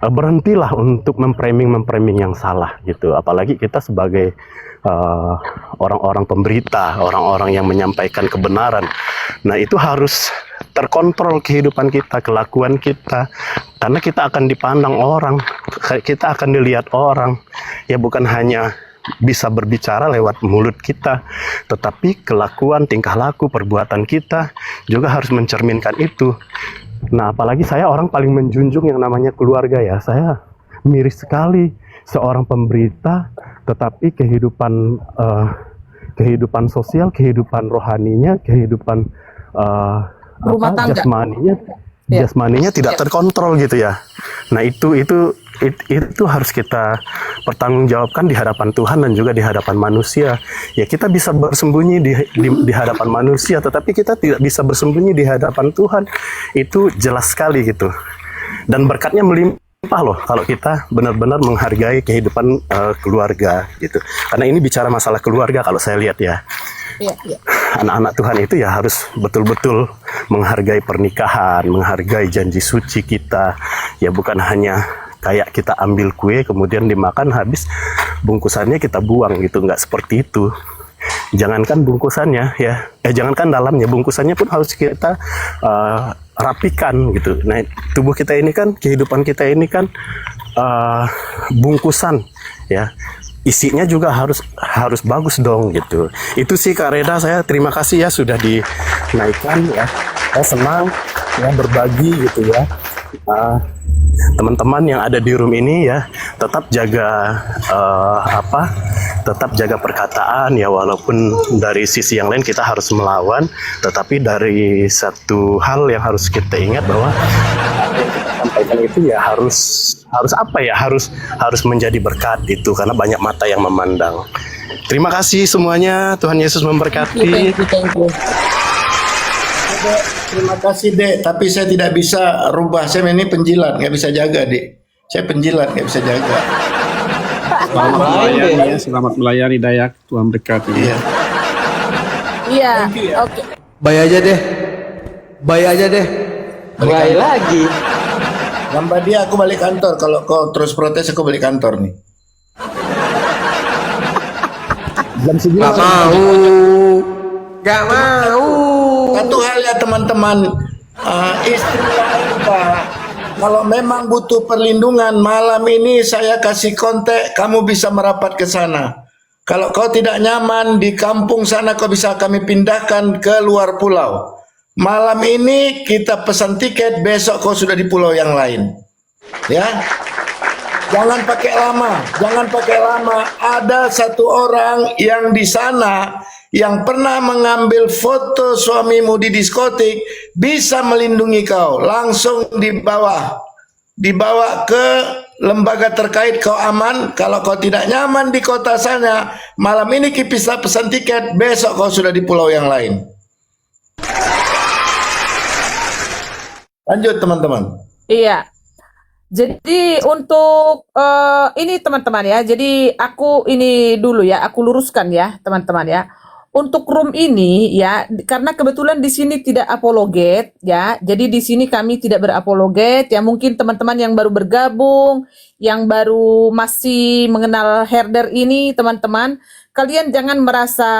berhentilah untuk memframing yang salah gitu. Apalagi kita sebagai orang-orang pemberita, orang-orang yang menyampaikan kebenaran. Nah, itu harus terkontrol kehidupan kita, kelakuan kita, karena kita akan dipandang orang, kita akan dilihat orang. Ya bukan hanya bisa berbicara lewat mulut kita, tetapi kelakuan, tingkah laku, perbuatan kita juga harus mencerminkan itu. Nah, apalagi saya orang paling menjunjung yang namanya keluarga ya. Saya miris sekali seorang pemberita, tetapi kehidupan sosial, kehidupan rohaninya, kehidupan rumah tangga, jasmaninya tidak terkontrol gitu ya. Nah, itu harus kita pertanggungjawabkan di hadapan Tuhan dan juga di hadapan manusia. Ya kita bisa bersembunyi di hadapan manusia, tetapi kita tidak bisa bersembunyi di hadapan Tuhan. Itu jelas sekali gitu. Dan berkatnya melimpah loh kalau kita benar-benar menghargai kehidupan keluarga gitu. Karena ini bicara masalah keluarga kalau saya lihat ya. Iya. anak-anak Tuhan itu ya harus betul-betul menghargai pernikahan, menghargai janji suci kita. Ya bukan hanya kayak kita ambil kue kemudian dimakan habis bungkusannya kita buang gitu, nggak seperti itu. Jangankan bungkusannya ya, jangankan dalamnya, bungkusannya pun harus kita rapikan gitu. Nah, tubuh kita ini kan, kehidupan kita ini kan bungkusan ya. Isinya juga harus bagus dong gitu. Itu sih Kak Reda, saya terima kasih ya sudah dinaikkan ya. Saya senang ya berbagi gitu ya. Teman-teman yang ada di room ini ya tetap jaga tetap jaga perkataan ya, walaupun dari sisi yang lain kita harus melawan, tetapi dari satu hal yang harus kita ingat bahwa sampaikan itu ya harus menjadi berkat itu, karena banyak mata yang memandang. Terima kasih semuanya, Tuhan Yesus memberkati. Thank you. Terima kasih Dek, tapi saya tidak bisa rubah. Saya ini penjilat, nggak bisa jaga Dek. Saya penjilat, nggak bisa jaga. Selamat melayani ya, selamat melayani Dayak. Tuhan berkati. Iya, oke. Bayar aja deh. Bayar aja deh. Mulai lagi. Gambar dia, aku balik kantor. Kalau kau terus protes, aku balik kantor nih. Gak mau. Gak mau. Satu hal ya teman-teman, istri wanita, kalau memang butuh perlindungan, malam ini saya kasih kontak, kamu bisa merapat ke sana. Kalau kau tidak nyaman di kampung sana, kau bisa kami pindahkan ke luar pulau. Malam ini kita pesan tiket, besok kau sudah di pulau yang lain. Ya, jangan pakai lama, jangan pakai lama. Ada satu orang yang di sana yang pernah mengambil foto suamimu di diskotik, bisa melindungi kau. Langsung dibawa ke lembaga terkait, kau aman. Kalau kau tidak nyaman di kota sana, malam ini kita pesan tiket, besok kau sudah di pulau yang lain. Lanjut teman-teman. Iya. Jadi untuk ini teman-teman ya. Jadi aku ini dulu ya, aku luruskan ya teman-teman ya. Untuk room ini ya, karena kebetulan di sini tidak apologet ya, jadi di sini kami tidak berapologet ya. Mungkin teman-teman yang baru bergabung, yang baru masih mengenal herder ini, teman-teman, kalian jangan merasa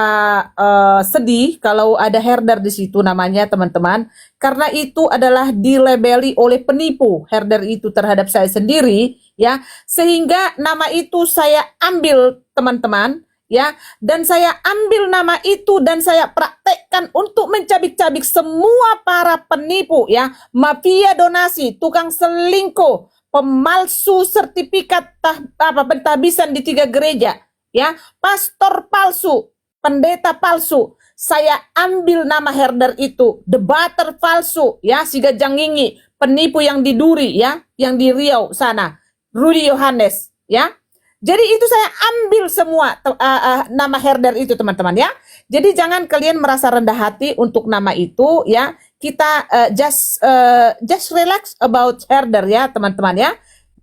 sedih kalau ada herder di situ namanya, teman-teman, karena itu adalah dilabeli oleh penipu herder itu terhadap saya sendiri ya, sehingga nama itu saya ambil, teman-teman. Ya, dan saya ambil nama itu dan saya praktekkan untuk mencabik-cabik semua para penipu ya, mafia donasi, tukang selingkuh, pemalsu sertifikat pentabisan di 3 gereja, ya, pastor palsu, pendeta palsu. Saya ambil nama herder itu, debater palsu, ya, si Gajanginggi, penipu yang di Duri, ya, yang di Riau sana, Rudy Yohanes, ya. Jadi itu saya ambil semua nama herder itu, teman-teman ya. Jadi jangan kalian merasa rendah hati untuk nama itu ya. Kita just relax about herder ya, teman-teman ya.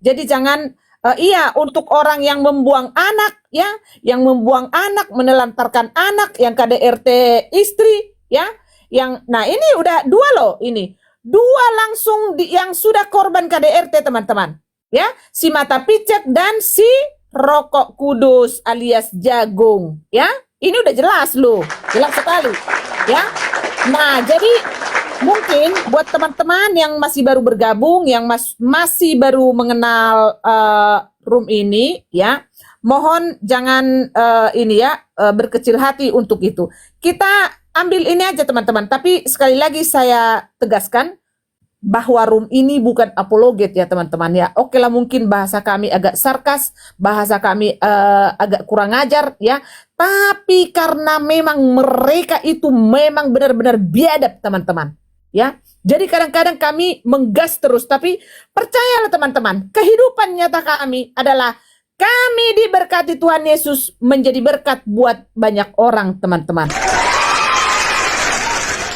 Jadi jangan iya, untuk orang yang membuang anak ya, yang membuang anak, menelantarkan anak, yang KDRT istri ya, yang nah ini udah 2 loh ini. 2 langsung yang sudah korban KDRT, teman-teman. Ya, si mata picek dan si rokok kudus alias jagung ya, ini udah jelas loh, jelas sekali ya. Nah jadi mungkin buat teman-teman yang masih baru bergabung, yang masih baru mengenal room ini ya, mohon jangan ini ya berkecil hati untuk itu. Kita ambil ini aja teman-teman, tapi sekali lagi saya tegaskan bahwa room ini bukan apologet ya teman-teman ya. Oke lah, mungkin bahasa kami agak sarkas, bahasa kami agak kurang ajar ya, tapi karena memang mereka itu memang benar-benar biadab teman-teman ya. Jadi kadang-kadang kami menggas terus, tapi percayalah teman-teman, kehidupan nyata kami adalah kami diberkati Tuhan Yesus menjadi berkat buat banyak orang, teman-teman.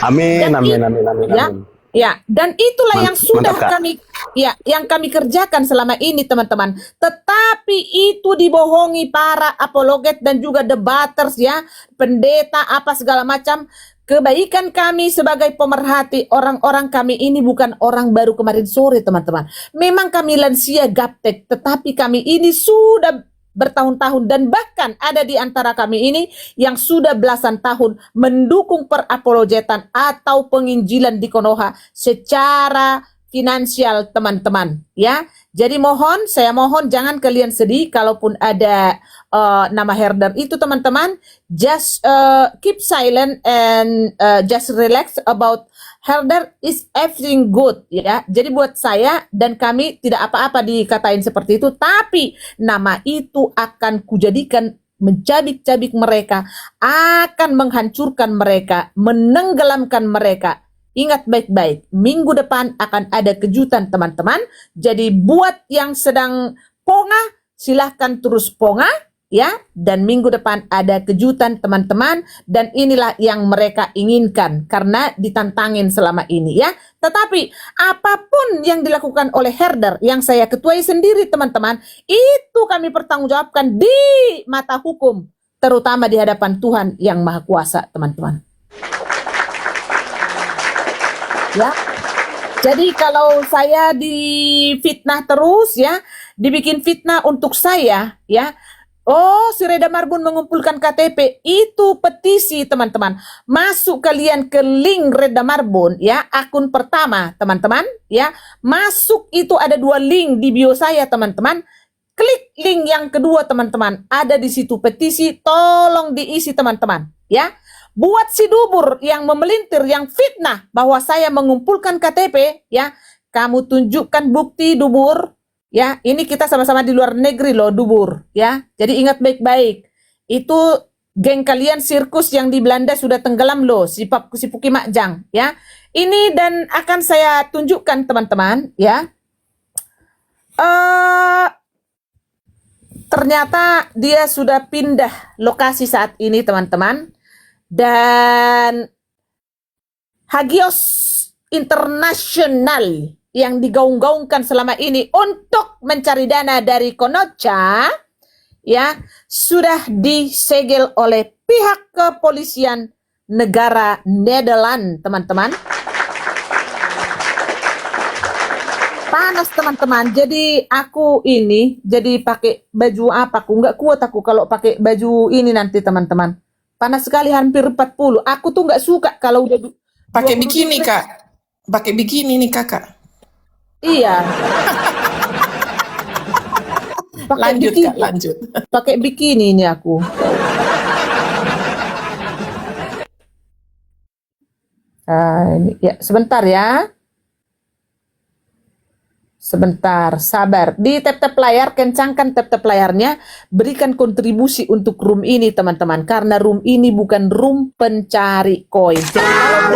Amin, amin, amin, amin, ya. amin. Ya, dan itulah yang sudah mantap, kami ya, yang kami kerjakan selama ini teman-teman. Tetapi itu dibohongi para apologet dan juga debaters ya, pendeta apa segala macam. Kebaikan kami sebagai pemerhati orang-orang kami ini bukan orang baru kemarin sore teman-teman. Memang kami lansia gaptek, tetapi kami ini sudah bertahun-tahun dan bahkan ada di antara kami ini yang sudah belasan tahun mendukung perapologetan atau penginjilan di Konoha secara finansial teman-teman ya. Jadi saya mohon jangan kalian sedih kalaupun ada nama herder itu teman-teman. Just keep silent and just relax about herder is everything good ya. Jadi buat saya dan kami tidak apa-apa dikatain seperti itu, tapi nama itu akan kujadikan mencabik-cabik mereka, akan menghancurkan mereka, menenggelamkan mereka. Ingat baik-baik, minggu depan akan ada kejutan teman-teman. Jadi buat yang sedang ponga, silahkan terus ponga ya. Dan minggu depan ada kejutan teman-teman. Dan inilah yang mereka inginkan karena ditantangin selama ini ya. Tetapi apapun yang dilakukan oleh herder yang saya ketuai sendiri teman-teman, itu kami pertanggungjawabkan di mata hukum, terutama di hadapan Tuhan yang Maha Kuasa teman-teman. Ya, jadi kalau saya difitnah terus ya, dibikin fitnah untuk saya ya. Oh, si Reda Marbun mengumpulkan KTP, itu petisi teman-teman. Masuk kalian ke link Reda Marbun ya, akun pertama teman-teman ya. Masuk itu ada 2 link di bio saya teman-teman. Klik link yang kedua teman-teman, ada di situ petisi, tolong diisi teman-teman ya. Buat si dubur yang memelintir, yang fitnah bahwa saya mengumpulkan KTP, ya, kamu tunjukkan bukti dubur, ya. Ini kita sama-sama di luar negeri loh dubur, ya. Jadi ingat baik-baik, itu geng kalian sirkus yang di Belanda sudah tenggelam loh, si Puki Makjang, ya. Ini dan akan saya tunjukkan teman-teman, ya. Ternyata dia sudah pindah lokasi saat ini teman-teman. Dan Hagios Internasional yang digaung-gaungkan selama ini untuk mencari dana dari Konoha ya sudah disegel oleh pihak kepolisian negara Nederland teman-teman. Panas teman-teman, jadi aku ini jadi pakai baju apa, aku nggak kuat aku kalau pakai baju ini nanti teman-teman. Panas sekali, hampir 40. Aku tuh nggak suka kalau udah pakai bikini kak, pakai bikini nih kakak. Iya. Lanjut kak, lanjut. Pakai bikini ini aku. Ini, ya sebentar ya. Sebentar, sabar. Di tap-tap layar, kencangkan tap-tap layarnya. Berikan kontribusi untuk room ini, teman-teman. Karena room ini bukan room pencari koin. Jadi, kalau